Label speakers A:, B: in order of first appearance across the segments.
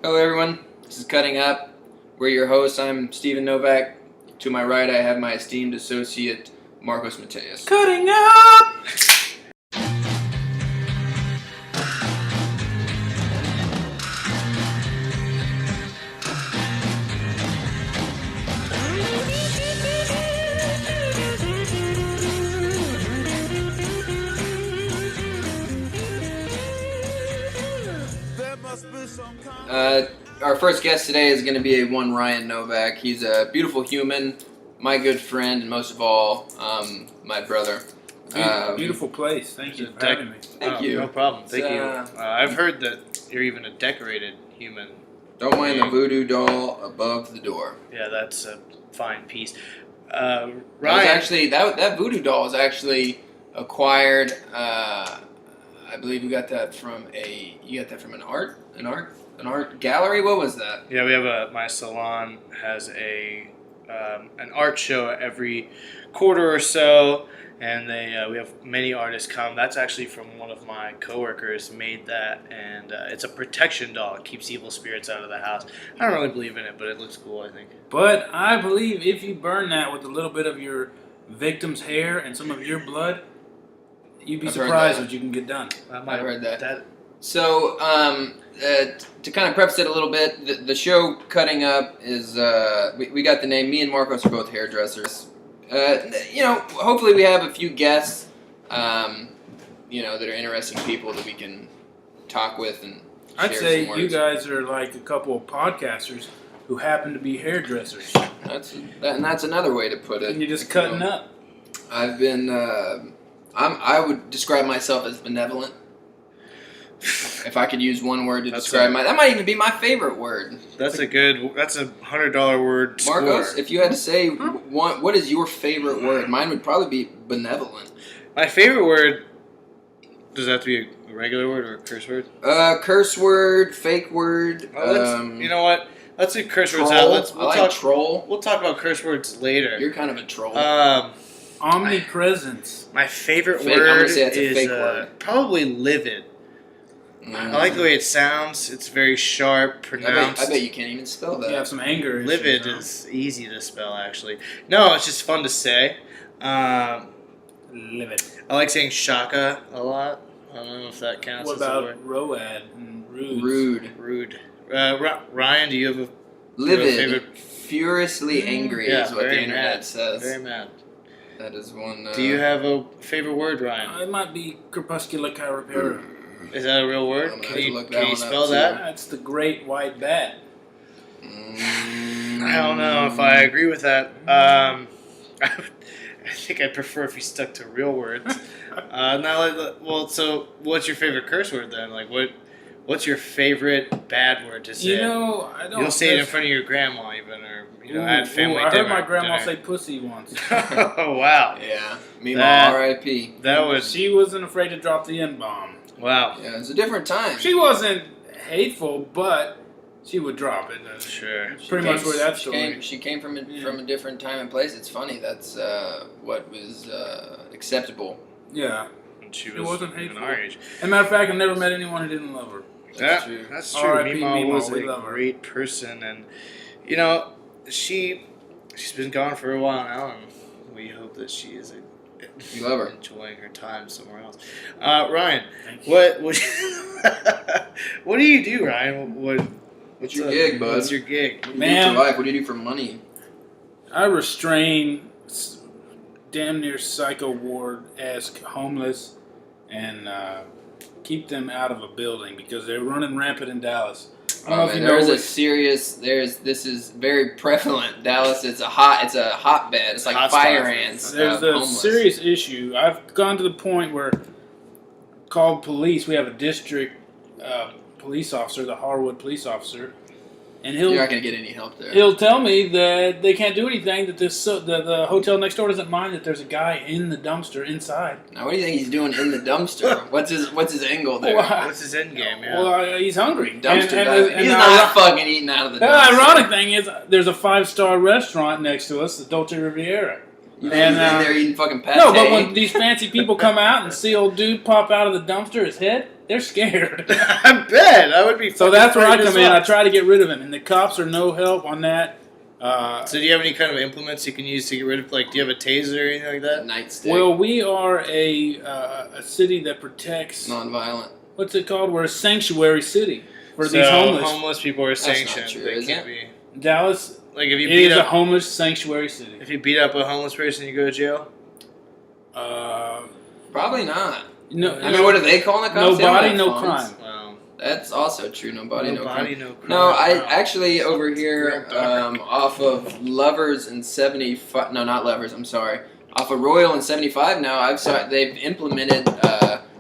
A: Hello everyone, this is Cutting Up. We're your hosts. I'm Stephen Novak. To my right I have my esteemed associate, Marcos Mateus.
B: Cutting Up!
A: Our first guest today is going to be one Ryan Novak. He's a beautiful human, my good friend, and most of all, my brother.
B: Beautiful place. Thank you for having me.
A: Thank you.
C: No problem. Thank you. I've heard that you're even a decorated human.
A: Don't mind the voodoo doll above the door.
C: Yeah, that's a fine piece.
A: Ryan,
C: Ryan,
A: that voodoo doll was actually acquired. I believe you got that from an art gallery. What was that?
C: yeah, we have my salon has an art show every quarter or so, and we have many artists come. That's actually from one of my coworkers made that, and it's a protection doll. It keeps evil spirits out of the house. I don't really believe in it, but it looks cool, I think.
B: But I believe if you burn that with a little bit of your victim's hair and some of your blood, you'd be surprised what you can get done.
A: I've heard that. So, to kind of preface it a little bit, the show Cutting Up is, we got the name, me and Marcos are both hairdressers. Hopefully we have a few guests, that are interesting people that we can talk with and share
B: I'd say
A: some words.
B: you guys are like a couple of podcasters who happen to be hairdressers.
A: That's another way to put it.
B: And you're just cutting up.
A: I've been, I would describe myself as benevolent. If I could use one word to describe that might even be my favorite word.
C: That's a $100 word.
A: Marcos,
C: score.
A: if you had to say what is your favorite word? Mine would probably be benevolent.
C: My favorite word, does that have to be a regular word or a curse word?
A: Curse word, fake word.
C: You know what? Let's do curse
A: troll.
C: words out.
A: I like troll.
C: We'll talk about curse words later.
A: You're kind of a troll.
B: Omnipresence.
C: My favorite
A: Fake, I'm
C: word
A: gonna say that's a
C: is
A: fake word.
C: probably livid. I like the way it sounds. It's very sharp, pronounced.
A: I bet you can't even spell that.
B: You have some anger issues.
C: Livid is easy to spell, actually. No, it's just fun to say.
B: Livid.
C: I like saying shaka a lot. I don't know if that counts
B: What
C: as a
B: about
C: word.
B: road and
A: Rude.
C: Rude. Ryan, do you have a
A: Livid.
C: favorite?
A: Furiously angry is what the internet says.
C: Very mad.
A: That is one.
C: Do you have a favorite word, Ryan?
B: It might be crepuscular chirapara.
C: Is that a real word? Can you spell that?
B: That's the great white bat.
C: I don't know if I agree with that. I think I'd prefer if you stuck to real words. So what's your favorite curse word then? Like, what's your favorite bad word to say?
B: I don't.
C: You'll say it in front of your grandma even, or at family dinner.
B: I heard my grandma say pussy once.
C: Oh wow!
A: Yeah, Meemaw, R.I.P.
B: She wasn't afraid to drop the N-bomb.
C: Wow.
A: Yeah, it's a different time.
B: She wasn't hateful, but she would drop it.
C: Sure.
B: Pretty much where that story.
A: She came from a different time and place. It's funny. That's what was acceptable.
B: Yeah.
C: And she
B: wasn't hateful.
C: our age.
B: As a matter of fact, I never met anyone who didn't love her.
C: That's true.
B: R.I.P.
C: Meemaw was
B: we
C: a
B: love her.
C: great person, and she's been gone for a while now, and we hope that she is
A: You love her.
C: enjoying her time somewhere else. Ryan,
B: Thank you.
C: what do you do, Ryan?
A: What's your gig, bud?
C: What's your gig?
A: What do you do for life? What do you do for money?
B: I restrain damn near psycho ward-esque homeless and keep them out of a building because they're running rampant in Dallas. I don't know if you know
A: this is very prevalent. Dallas, it's a hotbed. It's like
C: Hot
A: fire
C: stuff.
A: ants.
B: There's a
A: homeless.
B: serious issue. I've gone to the point where called police. We have a district police officer, the Harwood police officer, and
A: You're not gonna get any help there.
B: he'll tell me that they can't do anything. That the hotel next door doesn't mind that there's a guy in the dumpster inside.
A: Now, what do you think he's doing in the dumpster? What's his angle there?
C: What's his end game? Yeah.
B: Well, he's hungry.
A: Dumpster
B: And
A: diving. He's not fucking eating out of the
B: The
A: dumpster.
B: ironic thing is, there's a 5-star restaurant next to us, the Dolce Riviera.
A: And they're eating fucking pate.
B: No, but when these fancy people come out and see old dude pop out of the dumpster, his head, they're scared.
C: I bet I would be.
B: So that's where I come in. I
C: Well.
B: try to get rid of them, and the cops are no help on that.
C: So do you have any kind of implements you can use to get rid of? Like, do you have a taser or anything like that?
A: Nightstick.
B: Well, we are a city that protects.
A: Non-violent.
B: What's it called? We're a sanctuary city for
C: So
B: these homeless.
C: homeless people are
A: not
C: sanctioned.
A: true,
C: they
A: is
C: can't
A: it?
C: be.
B: Dallas
C: Like if you
B: is
C: beat
B: a
C: up
B: homeless sanctuary city.
C: if you beat up a homeless person, you go to jail.
A: Probably not.
B: No,
A: I mean, what are they calling the cops?
B: no
A: They don't
B: body,
A: have
B: no
A: phones.
B: crime.
C: Wow.
A: That's also true. No body, no crime.
C: no crime.
A: No, I
C: Wow.
A: actually over here
C: Real dark.
A: off of Lovers and 75. No, not Lovers. I'm sorry. Off of Royal and 75 now. They've implemented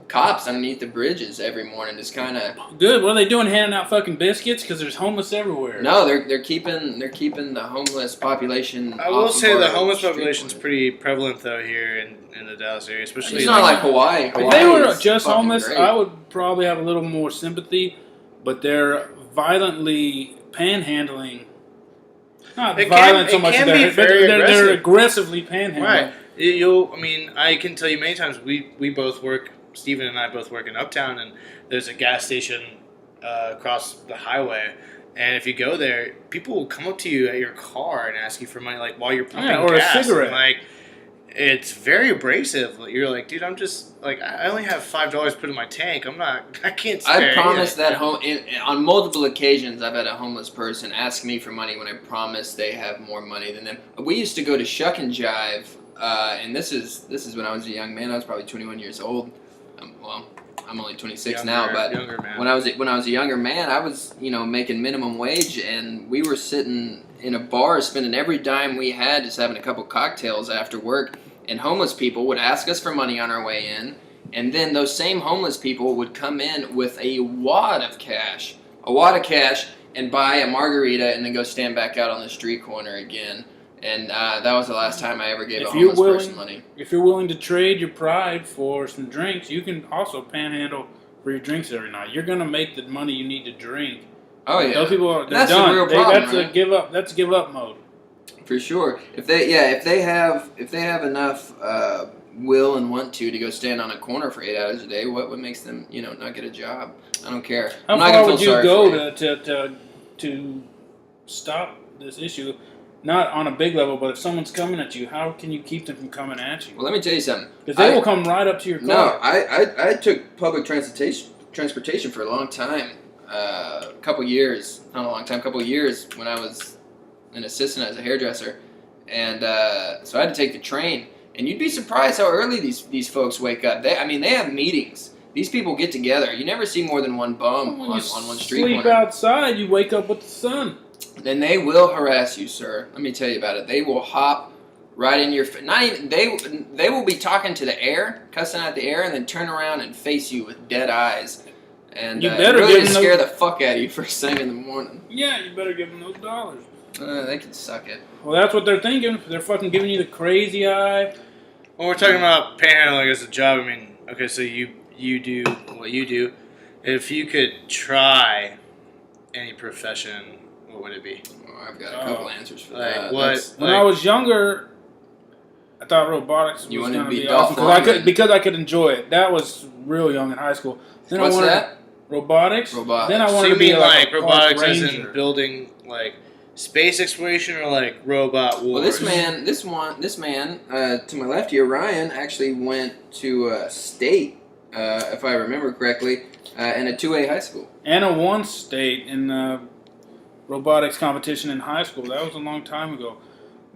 A: cops underneath the bridges every morning. Just kind of.
B: Good. What are they doing? Handing out fucking biscuits because there's homeless everywhere.
A: No, they're keeping the homeless population.
C: I will
A: off
C: say
A: of
C: the
A: our
C: homeless
A: street
C: population's
A: corners.
C: pretty prevalent though here in the Dallas area, especially.
A: It's not like Hawaii.
B: If
A: Hawaii
B: they were
A: is
B: just
A: fucking
B: homeless,
A: great.
B: I would probably have a little more sympathy. But they're violently panhandling. Not
C: It
B: violent
C: can-
B: so
C: it
B: much,
C: can
B: but
C: be very
B: they're
C: aggressive.
B: aggressively panhandling.
C: Right. I mean, I can tell you many times we both work. Steven and I both work in Uptown, and there's a gas station across the highway. And if you go there, people will come up to you at your car and ask you for money, like while you're pumping
B: Yeah, or a
C: gas.
B: cigarette.
C: And, like, it's very abrasive. Like, you're like, dude, I'm just like, I only have $5 put in my tank. I can't spare.
A: I promised
C: it.
A: that on multiple occasions I've had a homeless person ask me for money when I promise they have more money than them. We used to go to Shuck and Jive, and this is when I was a young man. I was probably 21 years old. Well, I'm only 26 now, but
C: younger man.
A: when I was a younger man, I was making minimum wage, and we were sitting in a bar spending every dime we had just having a couple cocktails after work. And homeless people would ask us for money on our way in, and then those same homeless people would come in with a wad of cash, and buy a margarita, and then go stand back out on the street corner again. And that was the last time I ever gave a homeless person money.
B: If you're willing to trade your pride for some drinks, you can also panhandle for your drinks every night. You're gonna make the money you need to drink.
A: Oh yeah,
B: Those people are
A: that's
B: done.
A: the real problem,
B: That's
A: right?
B: a give up. That's give up mode.
A: For sure. If they have enough will and want to go stand on a corner for 8 hours a day, what makes them not get a job? I don't care.
B: How
A: I'm not
B: far
A: gonna
B: would
A: feel
B: you
A: sorry
B: go
A: for you.
B: to stop this issue? Not on a big level, but if someone's coming at you, how can you keep them from coming at you?
A: Well, let me tell you something.
B: Because they will come right up to your car.
A: No, I took public transportation for a long time. A couple years when I was an assistant as a hairdresser, and so I had to take the train. And you'd be surprised how early these folks wake up. They have meetings. These people get together. You never see more than one bum
B: When
A: on
B: you
A: one street
B: sleep
A: corner.
B: outside, you wake up with the sun.
A: Then they will harass you, sir. Let me tell you about it. They will hop right in your. Not even they will be talking to the air, cussing out the air, and then turn around and face you with dead eyes. And
B: You better
A: really
B: give them
A: scare the fuck out of you first thing in the morning.
B: Yeah, you better give them those dollars.
A: They can suck it.
B: Well, that's what they're thinking. They're fucking giving you the crazy eye.
C: When we're talking about panhandling as a job, I mean, okay, so you do what you do. If you could try any profession, what would it be?
A: Oh, I've got a couple answers for
C: Like
A: that.
C: what?
A: That's-
B: When I was younger, I thought robotics
A: You
B: was
A: wanted
B: going
A: to
B: to
A: be
B: be
A: Dolph
B: awesome
A: Lundgren.
B: because I could enjoy it. That was real young in high school. Then
A: What's
B: I wanted
A: that?
B: robotics.
A: Robotics.
B: Then I
C: So
B: wanted
C: you
B: to be
C: mean like
B: a park
C: robotics as
B: ranger.
C: in building like space exploration or like robot wars?
A: Well, this man, to my left here, Ryan, actually went to state, if I remember correctly, in a 2A high school.
B: Anna won state in the robotics competition in high school. That was a long time ago.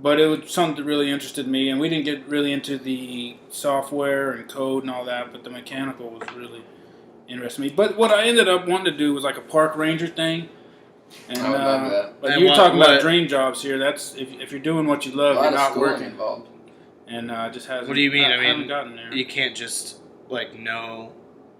B: But it was something that really interested me, and we didn't get really into the software and code and all that, but the mechanical was really interesting me. But what I ended up wanting to do was like a park ranger thing. And,
A: I would love that.
B: But
C: And
B: you're talking about
C: what-
B: dream jobs here. That's if you're doing what you
A: A
B: love,
A: lot
B: you're
A: of
B: not
A: schooling
B: working.
A: involved.
B: And just hasn't.
C: What do you mean?
B: I
C: I mean,
B: haven't gotten there.
C: You can't just like know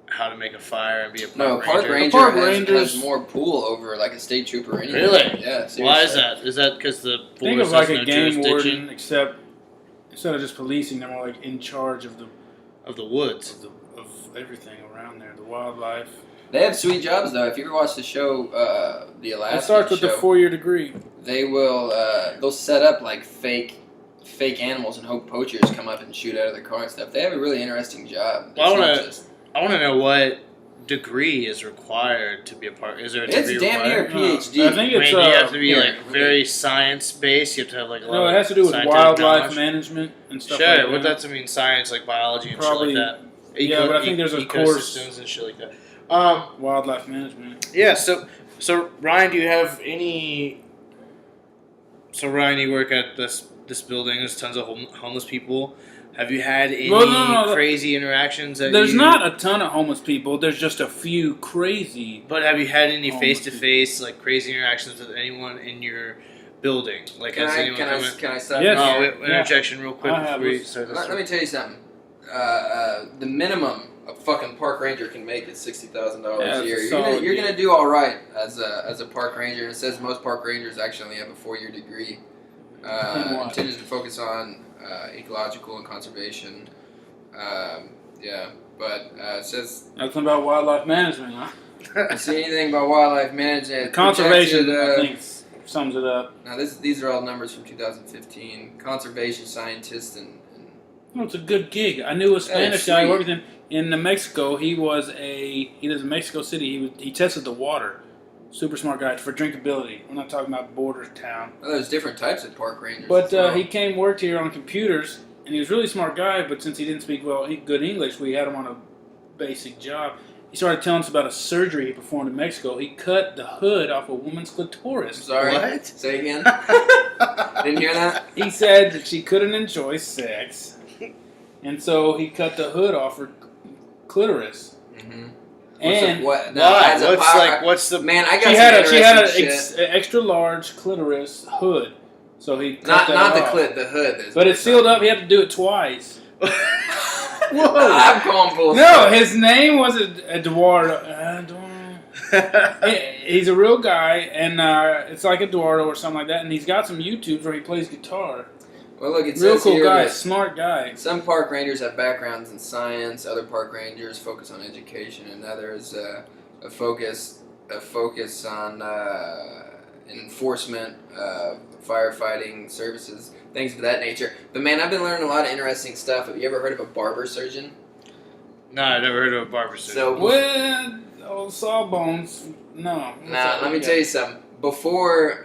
C: how to make a fire and be a park
A: No,
C: ranger.
A: park ranger
B: Park
A: has
B: rangers-
A: more pull over like a state trooper or anything.
C: Really?
A: Yeah. Seriously.
C: Why is that? Is that because the
B: Think
C: force
B: of like
C: has
B: a
C: no
B: game
C: jurisdiction
B: warden, except instead of just policing, they're more like in charge of
C: of the woods?
B: of everything around there, the wildlife.
A: They have sweet jobs though. If you ever watch the show, the Alaska
B: It starts with
A: show,
B: the 4-year degree.
A: they will they'll set up like fake animals and hope poachers come up and shoot out of their car and stuff. They have a really interesting job.
C: Well, I
A: It's
C: wanna-
A: not just-
C: I want to know what degree is required to be a part? Is there a
A: It's
C: degree
A: damn near
C: required?
A: PhD.
B: I think
C: I
B: it's
C: mean, you have to be
A: here,
C: like very science based. You have to have like a lot.
B: no, it
C: of
B: has to do with
C: scientific
B: wildlife
C: knowledge.
B: management and stuff
C: Sure,
B: like that.
C: what that's science like biology and
B: Probably,
C: shit like that.
B: yeah, but I think there's a course-
C: ecosystems and shit like that.
B: Wildlife management.
C: Yeah. So Ryan, do you have any? So Ryan, you work at this building. There's tons of homeless people. Have you had any crazy interactions?
B: There's not a ton of homeless people. There's just a few crazy.
C: But have you had any
B: homeless
C: face to face like crazy interactions with anyone in your building? Like,
A: Can
C: has
A: I
C: anyone come in?
A: can I stop?
B: Yes.
C: No,
A: you?
C: interjection real quick
B: I have
C: before you
B: this.
C: start this.
A: Let me tell you something. The minimum a fucking park ranger can make is $60,000
B: Yeah,
A: a year.
B: it's
A: You're
B: solid,
A: you're gonna do all right as a park ranger. And it says most park rangers actually have a 4-year degree.
B: what?
A: Intended to focus on ecological and conservation. Yeah, but it says
B: Nothing about wildlife management, huh?
A: I see anything about wildlife management.
B: Conservation,
A: projected,
B: I think, sums it up.
A: Now these are all numbers from 2015. Conservation scientist and
B: No, it's a good gig. I knew a Spanish guy
A: sweet.
B: working in New Mexico. He lives in Mexico City. He tested the water. Super smart guy for drinkability. We're not talking about border town.
A: well, there's different types of park rangers.
B: But
A: as well.
B: he came worked here on computers, and he was a really smart guy. But since he didn't speak good English, we had him on a basic job. He started telling us about a surgery he performed in Mexico. He cut the hood off a woman's
A: I'm
B: clitoris.
A: sorry.
C: What?
A: Say again. Didn't hear that.
B: He said that she couldn't enjoy sex, and so he cut the hood off her clitoris.
A: Mm-hmm.
B: And
A: what? No,
C: Why?
A: as a power-
C: What's the
A: man? I got
B: she
A: some
B: had
A: interesting
B: an
A: shit.
B: extra large clitoris hood, so he cut
A: Not
B: that
A: the
B: off.
A: clip, the hood. is
B: But
A: what
B: it's sealed up. He had to do it twice.
C: Whoa!
A: I'm calling bullshit.
B: No, his name was Eduardo. He's a real guy, and it's like Eduardo or something like that. And he's got some YouTubes where he plays guitar.
A: Well, look, it
B: Real
A: says
B: cool
A: here
B: guy,
A: that
B: smart guy.
A: some park rangers have backgrounds in science. Other park rangers focus on education, and others a focus on enforcement, firefighting services, things of that nature. But man, I've been learning a lot of interesting stuff. Have you ever heard of a barber surgeon?
C: No, I never heard of a barber surgeon.
A: So
B: Well, old Sawbones, no.
A: now let me tell you something. Before,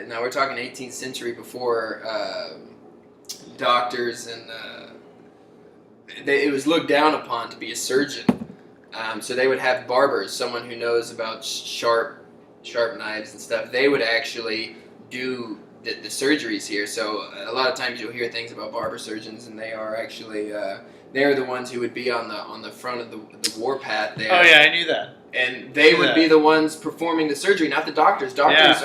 A: now we're talking 18th century. Before doctors and it was looked down upon to be a surgeon. So they would have barbers, someone who knows about sharp knives and stuff. They would actually do the surgeries here. So a lot of times you'll hear things about barber surgeons, and they are actually they're the ones who would be on the front of the warpath there.
C: Oh yeah, I knew that.
A: And they would be the ones performing the surgery, not the doctors. Doctors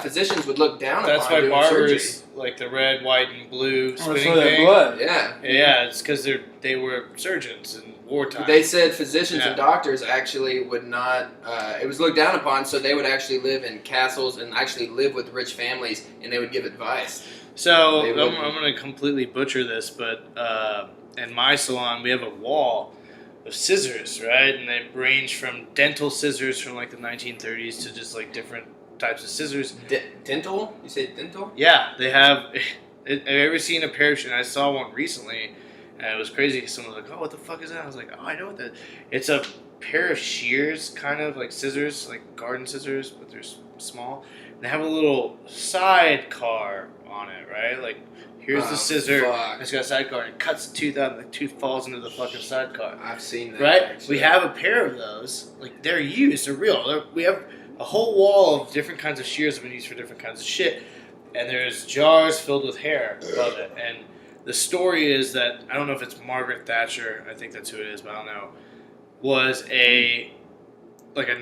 A: physicians would look down
C: That's
A: upon
C: why
A: doing
C: barbers
A: surgery.
C: like the red, white, and blue
B: Or
C: spinning
B: for their
C: thing.
B: blood.
A: Yeah.
C: Yeah, it's because they were surgeons in wartime.
A: They said physicians
C: Yeah.
A: and doctors actually would not. It was looked down upon, so they would actually live in castles and actually live with rich families, and they would give advice.
C: So
A: They
C: I'm
A: wouldn't.
C: going to completely butcher this, but in my salon we have a wall of scissors, right? And they range from dental scissors from like the 1930s to just like different types of scissors.
A: Dental? You say dental?
C: Yeah, they have. Have you ever seen a pair of? And I saw one recently, and it was crazy. Someone was like, "Oh, what the fuck is that?" I was like, "Oh, I know what that." It's a pair of shears, kind of like scissors, like garden scissors, but they're small. And they have a little sidecar on it, right? Like, here's the scissor.
A: Fuck.
C: It's got a sidecar. It cuts the tooth out, and the tooth falls into the fucking sidecar.
A: I've seen that.
C: Right?
A: Actually.
C: We have a pair of those. Like, they're used. They're real. We have a whole wall of different kinds of shears that have been used for different kinds of shit. And there's jars filled with hair above it. And the story is that, I don't know if it's Margaret Thatcher, I think that's who it is, but I don't know, was a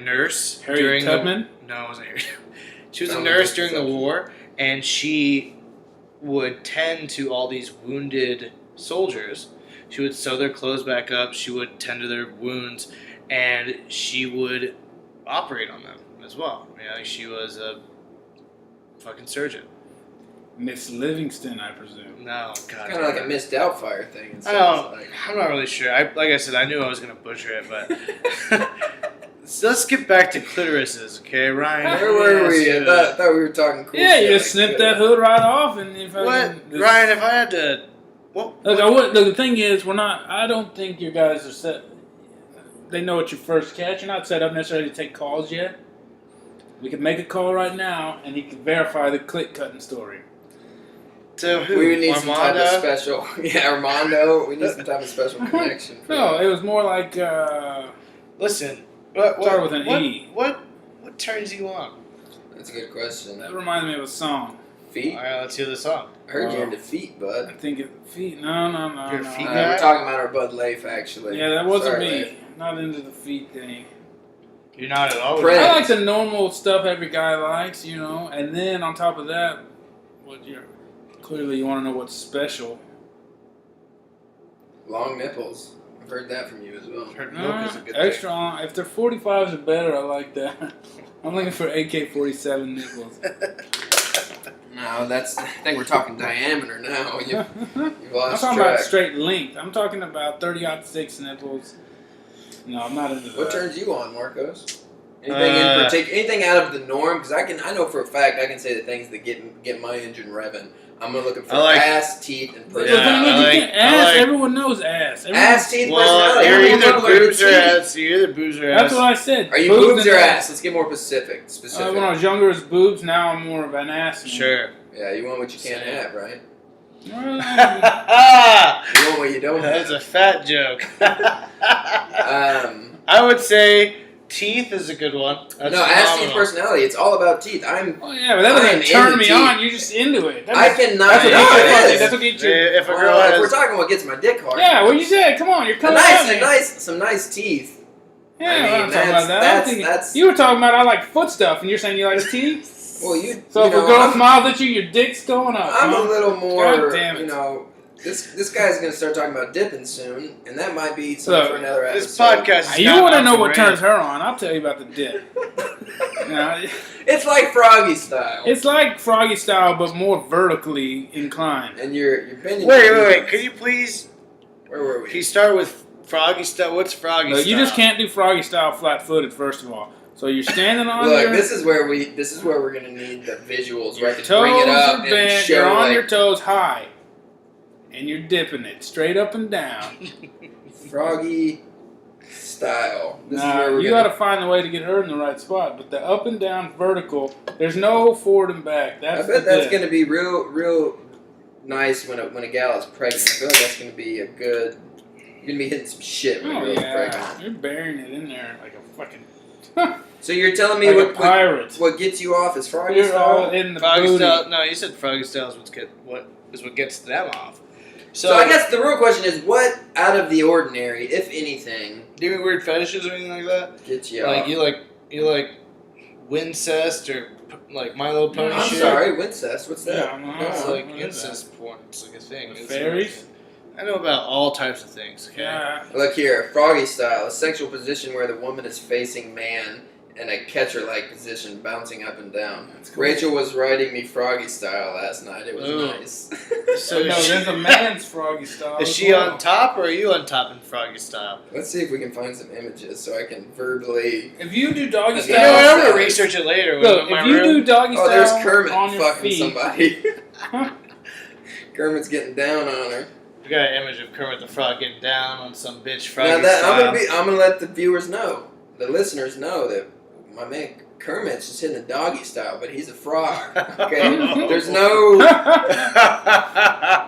C: nurse
B: Harriet
C: during
B: Tubman?
C: No, it wasn't Harriet. She was a nurse during the war, and she would tend to all these wounded soldiers. She would sew their clothes back up, she would tend to their wounds, and she would operate on them as well. You know, she was a fucking surgeon.
B: Miss Livingston, I presume.
C: No, God.
A: Kind of like a Miss Doubtfire thing. It
C: I
A: sounds
C: don't,
A: like.
C: I'm not really sure. Like I said, I knew I was going to butcher it, but... So let's get back to clitorises, okay, Ryan?
A: Where were we? I thought we were talking cool
B: Yeah, you
A: shit.
B: just snip that hood right off, and if
C: What? Ryan, if I had to...
B: Look, the thing is, we're not. I don't think your guys are set. they know it's your first catch. You're not set up necessarily to take calls yet. We can make a call right now, and he can verify the Cuttin story.
C: To who?
A: We would need some type of
C: Armando?
A: special. Yeah, Armando. We need some type of special connection. for
B: No,
A: that.
B: it was more like
C: Listen.
B: Started with an E.
C: What turns you on?
A: That's a good question.
B: that reminded me of a song.
A: Feet?
C: All right, let's hear the song.
A: I heard you're into feet,
B: I
A: bud.
B: think feet. No.
C: Your feet
A: We're talking about our Bud Life, actually.
B: Yeah, that wasn't
A: Sorry,
B: me.
A: Leif.
B: Not into the feet thing.
C: You're not at all.
A: Prince.
B: I like the normal stuff every guy likes, and then on top of that, clearly you want to know what's special.
A: Long nipples. I've heard that from you as well.
C: Heard milk is a good
B: Extra on. If they're 45s or better, I like that. I'm looking for AK-47 nipples.
A: No, I think we're talking diameter now. You've
B: I'm
A: lost
B: talking
A: track.
B: about straight length. I'm talking about 30-06 nipples. No, I'm not into that.
A: What turns you on, Marcos? Anything in particular? Anything out of the norm? Because I know for a fact I can say the things that get my engine revving. I'm looking for ass, teeth, and
B: Well,
A: personality.
B: ass. Everyone knows ass.
A: Ass, teeth,
C: Well,
A: personality.
C: you're
A: Everyone
C: either
A: knows what
C: boobs or
A: teeth.
C: ass. You're either boobs or ass.
B: That's what I said.
A: Are you
B: Boobs
A: boobs
B: and
A: or ass? Let's get more specific.
B: When I was younger, it was boobs. Now I'm more of an ass man.
C: Sure.
A: Yeah, you want what you can't have, right?
B: Well,
A: You want what you don't
C: That's
A: have.
C: a fat joke. I would say teeth is a good one. That's
A: No, ass, teeth,
C: phenomenal.
A: personality. It's all about teeth.
B: yeah, but that doesn't turn
A: into
B: me
A: teeth.
B: on. You're just into it.
A: I cannot.
B: That's what
A: No,
B: gets you
A: it
B: fucking-
A: is.
B: That's what gets you.
C: If a girl
A: Well, if
C: has
A: we're talking what gets my dick hard.
B: Yeah, what you said? Come on, you're coming at me.
A: Some nice teeth.
B: Yeah,
A: I mean,
B: I'm talking about that.
A: that's-
B: You were talking about I like foot stuff, and you're saying you like teeth.
A: Well, you.
B: So
A: you
B: if a
A: know,
B: girl
A: I'm-
B: smiles at you, your dick's going up.
A: I'm
B: huh?
A: a little more,
B: God damn it.
A: you know, this guy's gonna start talking about dipping soon, and that might be something
B: Look,
A: for another episode.
C: this podcast is
B: You
C: not
B: want to
C: off
B: know
C: the
B: what
C: rails.
B: turns her on? I'll tell you about the dip.
A: It's like Froggy style.
B: It's like Froggy style, but more vertically inclined.
A: And you're bending.
C: Wait. Could you please?
A: Where were
C: Can
A: we?
C: you start with Froggy style? What's Froggy
B: Look,
C: style?
B: you just can't do Froggy style flat-footed. First of all, so you're standing on
A: Look,
B: your
A: this is where we're gonna need the visuals where I can
B: toes
A: bring it up
B: are
A: and
B: bent.
A: show
B: You're on
A: like
B: your toes high, and you're dipping it straight up and down.
A: Froggy style. This is
B: Nah,
A: where we're
B: you
A: gonna.
B: got to find a way to get her in the right spot. But the up and down vertical, there's no forward and back.
A: I
B: That's
A: bet
B: the
A: that's
B: dip.
A: gonna be real nice when a gal is pregnant. I feel like that's gonna be a good. You're gonna be hitting some shit when a
B: Oh
A: girl's
B: yeah,
A: pregnant.
B: you're burying it in there like a fucking
A: So you're telling me
B: like a
A: what
B: pirate.
A: what gets you off is Froggy
B: You're all
A: style?
B: in the
C: Froggy
B: booty.
C: style. No, you said Froggy style is what gets them off.
A: So I guess the real question is, what out of the ordinary, if anything,
C: do you have weird fetishes or anything like that?
A: gets you
C: Like
A: off?
C: you like Wincest or like My Little Pony
A: I'm
C: shit.
A: sorry, Wincest. What's that?
B: Yeah, I'm not-
C: It's like
B: what is
C: incest porn. It's like a thing.
B: The
C: It's
B: fairies?
C: I know about all types of things. Okay.
B: Yeah.
A: Look here, Froggy style, a sexual position where the woman is facing man in a catcher-like position, bouncing up and down.
B: That's cool.
A: Rachel was writing me Froggy style last night. It was
C: Ooh.
A: nice.
C: So
B: no,
C: is
B: there's a man's Froggy style.
C: Is
B: as
C: she
B: well.
C: on top or are you on top in Froggy style?
A: Let's see if we can find some images so I can verbally.
B: If you do doggy
A: That's
C: You know,
B: style,
C: I'm gonna research it later. When I'm
B: look,
C: in my
B: if you
C: room.
B: do doggy
A: Oh,
B: style
A: there's Kermit
B: on your
A: fucking
B: feet,
A: somebody. Kermit's getting down on her.
C: We got an image of Kermit the Frog getting down on some bitch Froggy
A: Now that
C: style.
A: I'm gonna let the viewers know, the listeners know that my man Kermit's just hitting the doggy style, but he's a frog. Okay,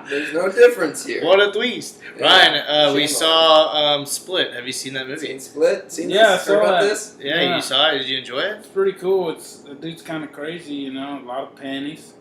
A: there's no difference here.
C: What a twist.
A: Yeah.
C: Ryan, we
A: Shame
C: saw Split. Have you seen that movie?
A: Seen Split? Seen
B: Yeah,
A: this?
B: I
A: Heard
B: saw
A: about
B: that.
A: this?
C: Yeah,
B: Yeah.
C: you saw it. Did you enjoy it?
B: it's pretty cool. The dude's kind of crazy, you know. A lot of panties.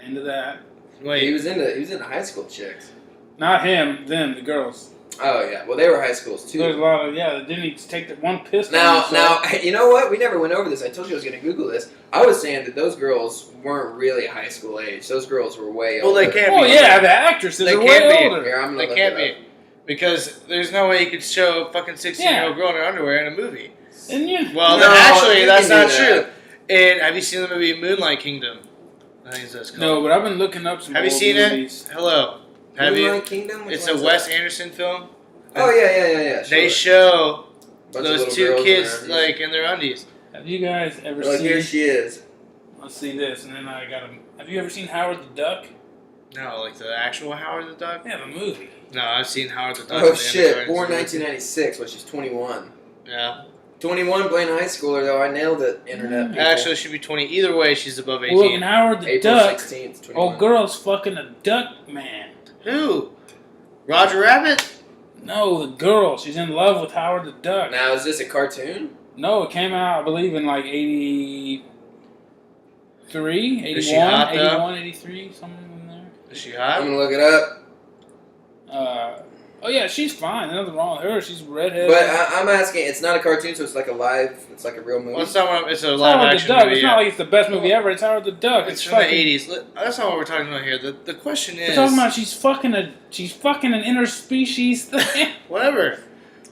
B: Into that.
A: He
C: Wait,
A: was into high school chicks.
B: Not him. Them. The girls.
A: Oh yeah, well they were high schools too.
B: There's a lot of Didn't he take that one pistol?
A: Now,
B: and
A: now, you know what? We never went over this. I told you I was going to Google this. I was saying that those girls weren't really high school age. Those girls were way
C: Well,
A: older.
C: they can't
B: Oh
C: be.
B: yeah, the actresses
C: They
B: are
C: can't
B: way
C: be.
B: older.
A: Here, I'm gonna
C: They
A: look
C: can't
A: it
C: be. Because there's no way you could show a fucking 16-year-old girl in her underwear in a movie.
B: And you,
C: Well,
A: No,
C: actually,
A: you
C: that's
A: can do
C: not
A: that.
C: true. And have you seen the movie Moonlight Kingdom? I think that's called.
B: no, but I've been looking up some.
C: Have you
B: old
C: seen
B: movies.
C: it? Hello. Have you?
A: Moonlight Kingdom? Which
C: It's a
A: one's
C: Wes
A: that?
C: Anderson film.
A: Oh yeah.
C: They
A: Sure.
C: show
A: Bunch of
C: those
A: little
C: two
A: girls in
C: kids
A: their
C: like in their undies.
B: Have you guys ever
A: Like
B: seen?
A: here she is.
B: Let's see this, and then I got him. Have you ever seen Howard the Duck?
C: No, like the actual Howard the Duck.
B: Yeah, the movie.
C: No, I've seen Howard the Duck.
A: Oh
C: at the end of
A: shit!
C: Guardians
A: Born
C: of the Galaxy.
A: 1996, when she's 21.
C: Yeah.
A: 21, playing high schooler though. I nailed it. Internet. People.
C: Actually, she'll be 20. Either way, she's above 18.
B: Look, and Howard the
A: April
B: Duck.
A: 16th. 21.
B: Oh, girl's fucking a duck man.
C: Who? Roger Rabbit?
B: No, the girl. She's in love with Howard the Duck.
A: Now, is this a cartoon?
B: No, it came out, I believe, in like 83,
C: Is she
B: 81,
C: hot, though?
B: 81, 83, something in there.
C: Is she
A: I'm
C: hot?
A: gonna look it up.
B: Oh yeah, she's fine. There's nothing wrong with her. She's redheaded.
A: But I'm asking, it's not a cartoon, so it's like a live, it's like a real movie.
C: Well, it's not one. It's a
B: It's
C: live
B: Howard the
C: action
B: Duck.
C: movie.
B: It's not like it's the best movie ever. It's Howard the Duck.
C: It's from
B: fucking,
C: the 80s. That's not what we're talking about here. The question is.
B: We're talking about she's fucking an interspecies thing.
C: Whatever.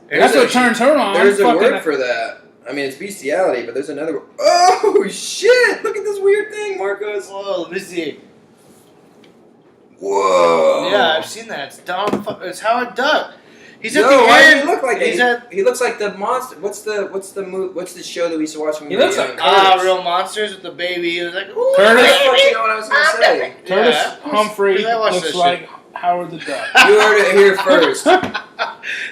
B: That's what turns her on.
A: There's a
B: fucking
A: word for that. I mean, it's bestiality, but there's another word. Oh, shit! Look at this weird thing, Marcos.
C: Whoa, let me see.
A: Whoa.
C: Yeah, I've seen that. It's Howard Duck. He's at
A: No,
C: the
A: why
C: end.
A: does he look like
C: He's
A: that?
C: at
A: He looks like the monster. What's the show that we used to watch when we
B: He
A: were
B: looks
A: young?
B: like Curtis.
C: Real Monsters with the baby. It was like, ooh,
B: Curtis.
A: I don't
C: baby.
A: know what I was gonna say.
B: Curtis
C: Yeah.
B: Humphrey
C: 'Cause I watched
B: looks
C: that
B: like Howard the Duck.
A: You heard it here first.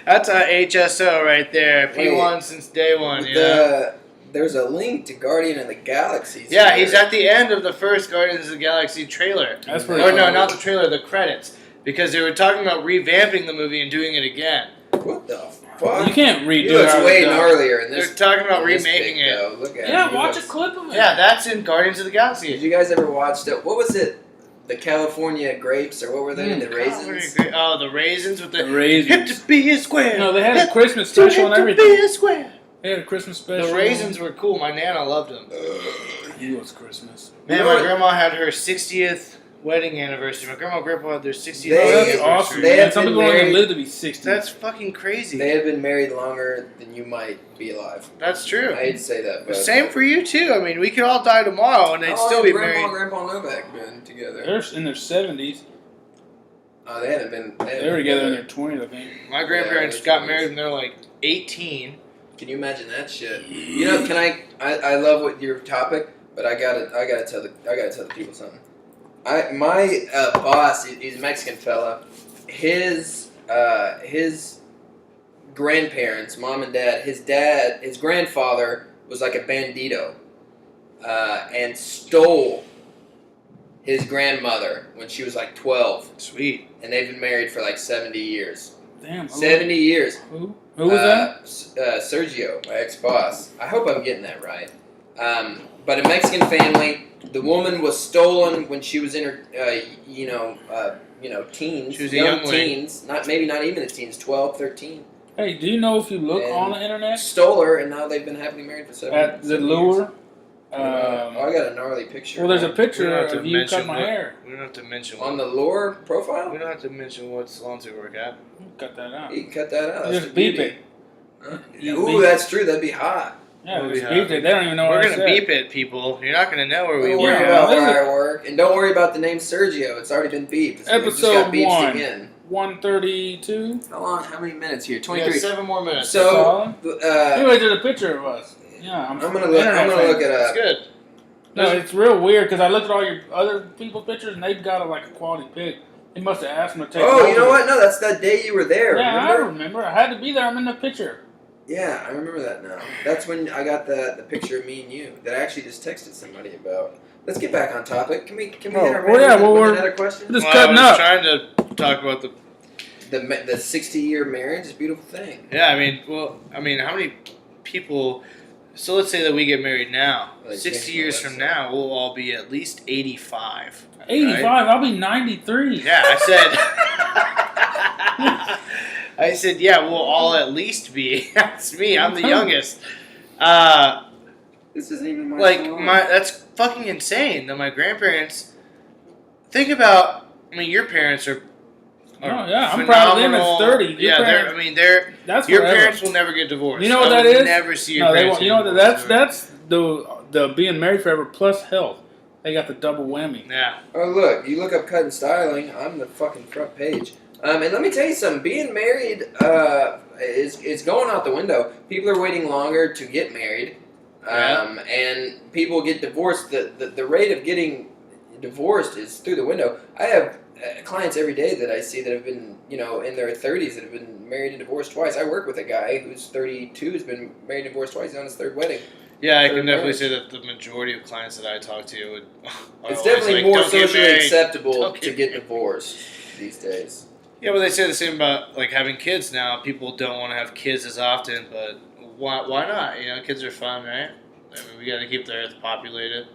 C: That's a HSO right there. P1 since day one. Yeah.
A: There's a link to Guardian of the Galaxy.
C: Yeah, he's at the end of the first Guardians of the Galaxy trailer.
B: That's pretty
C: Or
B: cool.
C: no, not the trailer, the credits. Because they were talking about revamping the movie and doing it again.
A: What the fuck?
B: You can't redo
A: He looks
B: Howard
A: way
B: the Duck.
A: gnarlier in
C: They're
A: this.
C: talking about
A: in this
C: remaking
A: pic,
C: it.
A: though. Look at
B: Yeah,
A: him. He
B: watch a
A: looks-
B: clip of it.
C: Yeah, that's in Guardians of the
A: Did
C: Galaxy.
A: you guys ever watch that? What was it? The California grapes, or what were they? The raisins.
C: Oh, the raisins with the
B: The raisins.
C: hip to be a square.
B: No, they had a
C: Hip
B: Christmas
C: to
B: special and
C: hip to be
B: everything.
C: a square.
B: They had a Christmas special.
C: The raisins were cool. My Nana loved them.
B: He was Christmas.
C: Man,
A: You know
C: my
A: what?
C: grandma had her 60th wedding anniversary. My grandma and grandpa had their 60th
A: They-
B: Oh,
C: wedding
B: that's
A: Yeah,
C: anniversary.
B: awesome.
A: They
B: Man.
A: have
B: Some
A: been
B: people don't even
A: married-
B: live to be 60.
C: That's fucking crazy.
A: They have been married longer than you might be alive.
C: That's true.
A: I hate to say that, but
C: Same for you too. I mean, we could all die tomorrow and they'd
A: How long
C: still
A: have
C: be
A: Grandma
C: married.
A: and Grandpa Novak been together?
B: They're in their 70s.
A: Oh, they haven't been.
B: They were together in their 20s, I think.
C: My grandparents
A: Yeah,
C: got
A: they're
C: married when they were like 18.
A: Can you imagine that shit? You know, can I love what your topic, but I gotta tell the people something. My boss, he's a Mexican fella. His grandparents, mom and dad. His grandfather was like a bandito, and stole his grandmother when she was like 12,
C: Sweet.
A: and they've been married for like 70 years.
B: Damn.
A: 70 years.
B: Who? Who was that?
A: Sergio, my ex-boss. I hope I'm getting that right. But a Mexican family. The woman was stolen when she was in her, teens.
C: She was a young
A: teens. Not even the teens. 12, 13.
B: Hey, do you know if you look
A: And
B: on the internet
A: Stole her, and now they've been happily married for 7
B: at the
A: years.
B: lure?
A: I got a gnarly picture.
B: Well, there's a
C: We
B: picture
C: don't have to
B: of you
C: mention
B: cutting my hair.
C: We don't have to mention
A: on
C: what,
A: the lure profile.
C: we don't have to mention what salons we work at.
B: Cut that out.
A: You can cut that out.
B: You
A: That's
B: just
A: the
B: beep
A: beauty.
B: it.
A: Huh?
B: You
A: Ooh,
B: beep
A: that's true. That'd be hot.
B: Yeah,
C: We'll
B: just
C: be
B: beep
C: happy.
B: it. They don't even know
C: We're
B: what I
C: gonna
B: said.
C: beep it, people. You're not gonna know where we
A: Don't
C: work.
A: worry
B: Yeah,
A: about
B: this
A: where
B: is-
A: I work, and don't worry about the name Sergio. It's already been beeped. It just got
B: Episode
A: beeped
B: 1.
A: again.
B: 132.
A: How long? How many minutes here?
C: We have
A: 23.
C: 7 more minutes.
A: So,
B: Anyway, there's a picture of us. Yeah, I'm
A: I'm gonna look it
C: That's
A: up.
C: good.
B: No, it's real weird because I looked at all your other people's pictures and they've got a quality pic. They must have asked them to take.
A: Oh, you know
B: photos.
A: what? No, that's that day you were there.
B: Yeah, I
A: remember?
B: remember. I had to be there. I'm in the picture.
A: Yeah, I remember that now. That's when I got the picture of me and you that I actually just texted somebody about. Let's get back on topic. Can we hit our
B: well, yeah,
A: man
B: well,
A: with
B: we're
A: another question?
B: just
C: Well,
B: cutting
C: I was
B: up.
C: trying to talk about the.
A: The 60-year marriage is a beautiful thing.
C: Yeah, how many people? So let's say that we get married now.
A: Like
C: 60
A: changing
C: years
A: the
C: from
A: website.
C: now, we'll all be at least 85.
B: 85.
C: Right?
B: I'll be 93.
C: Yeah, I said, yeah, we'll all at least be. That's me. I'm the youngest.
A: This isn't even my
C: Like
A: phone.
C: that's fucking insane. That my grandparents. Think about. I mean, your parents are.
B: Oh, yeah, I'm proud of them at
C: phenomenal.
B: 30. Your
C: Yeah,
B: parents-
C: they're.
B: That's
C: Your
B: forever.
C: parents will never get divorced.
B: You know what
C: I
B: that
C: will
B: is?
C: Never see your
B: No, they
C: parents.
B: won't. You
C: get
B: know that's
C: divorced.
B: the being married forever plus health. They got the double whammy.
C: Yeah.
A: Oh, look, you look up Cuttin styling. I'm the fucking front page. And let me tell you something. Being married is going out the window. People are waiting longer to get married, and people get divorced. The rate of getting divorced is through the window. I have clients every day that I see that have been, in their 30s that have been married and divorced twice. I work with a guy who's 32, has been married and divorced twice. He's on his third wedding.
C: Yeah, I can definitely say that the majority of clients that I talk to would.
A: It's definitely more socially acceptable to get divorced these days.
C: Yeah, but they say the same about like having kids now. People don't want to have kids as often, but why not? Kids are fun, right? We got to keep the earth populated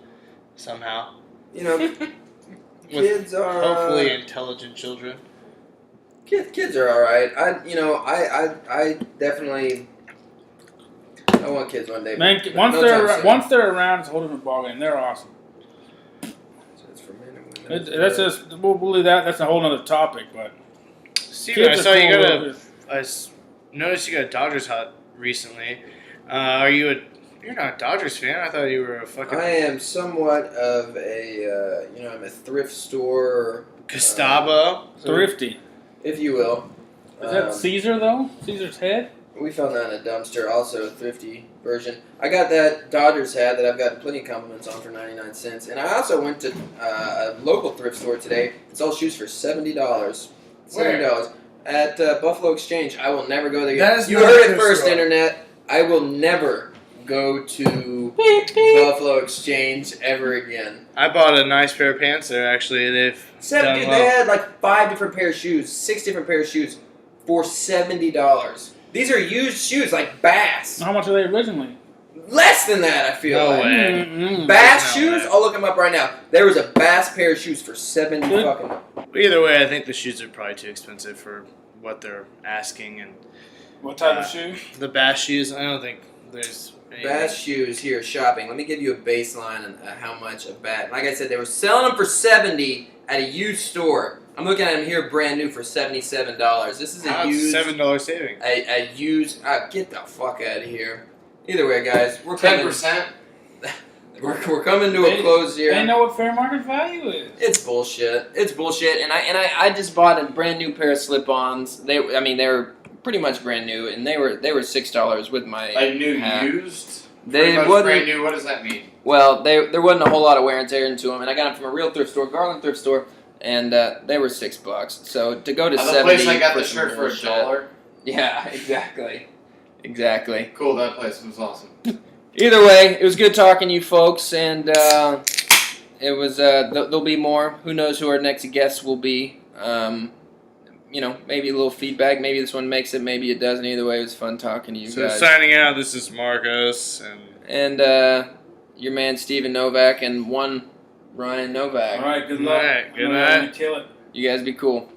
C: somehow.
A: Kids are
C: hopefully intelligent children.
A: Kids are all right. I definitely. I want kids one day.
B: Man, once they're around, it's a whole different ballgame. They're awesome.
A: So it's for men and women.
B: That's just we'll leave that. That's a whole other topic. But
C: Steven, I saw you got I noticed you got a Dodgers hat recently. You're not a Dodgers fan. I thought you were a fucking.
A: I am somewhat of a. I'm a thrift store.
C: Gustavo.
B: Thrifty,
A: if you will.
B: Is that Caesar though? Caesar's head.
A: We found that in a dumpster, also a thrifty version. I got that Dodgers hat that I've gotten plenty of compliments on for 99 cents. And I also went to a local thrift store today. It's all shoes for $70. $70. At Buffalo Exchange. I will never go there again. You heard it first, Internet. I will never go to Buffalo Exchange ever again.
C: I bought a nice pair of pants there, actually. They
A: had like 5 different pair of shoes, 6 different pair of shoes for $70. These are used shoes, like Bass.
B: How much are they originally?
A: Less than that, I feel like.
C: No way.
A: Bass shoes? I'll look them up right now. There was a Bass pair of shoes for $70 fucking.
C: Either way, I think the shoes are probably too expensive for what they're asking. And
B: what type of shoe?
C: The Bass shoes. I don't think there's anything.
A: Bass shoes here shopping. Let me give you a baseline on how much a Bass. Like I said, they were selling them for $70 at a used store. I'm looking at them here brand new for $77. This is a used
C: $7 saving.
A: A used. Get the fuck out of here. Either way, guys, we're
D: 10%.
A: We're coming to a close here.
B: They know what fair market value is.
A: It's bullshit. And I just bought a brand new pair of slip-ons. They were pretty much brand new, and they were $6 with my
D: Like new
A: hat.
D: used.
A: They
D: Pretty much
A: wasn't
D: brand new. What does that mean?
A: well. There wasn't a whole lot of wear and tear into them, and I got them from a real thrift store, Garland thrift store. And they were $6. So to go to $70.
D: The place I got the
A: some
D: shirt for
A: bullshit-
D: $1.
A: Yeah, exactly.
D: Cool, that place was awesome.
A: Either way, it was good talking to you folks, and it was. There'll be more. Who knows who our next guest will be? Maybe a little feedback. Maybe this one makes it. Maybe it doesn't. Either way, it was fun talking to you
C: So
A: guys.
C: signing out. This is Marcos
A: And your man Steven Novak and one Ryan Novak.
B: All right, good luck.
C: All right, good night.
B: Kill it.
A: You guys be cool.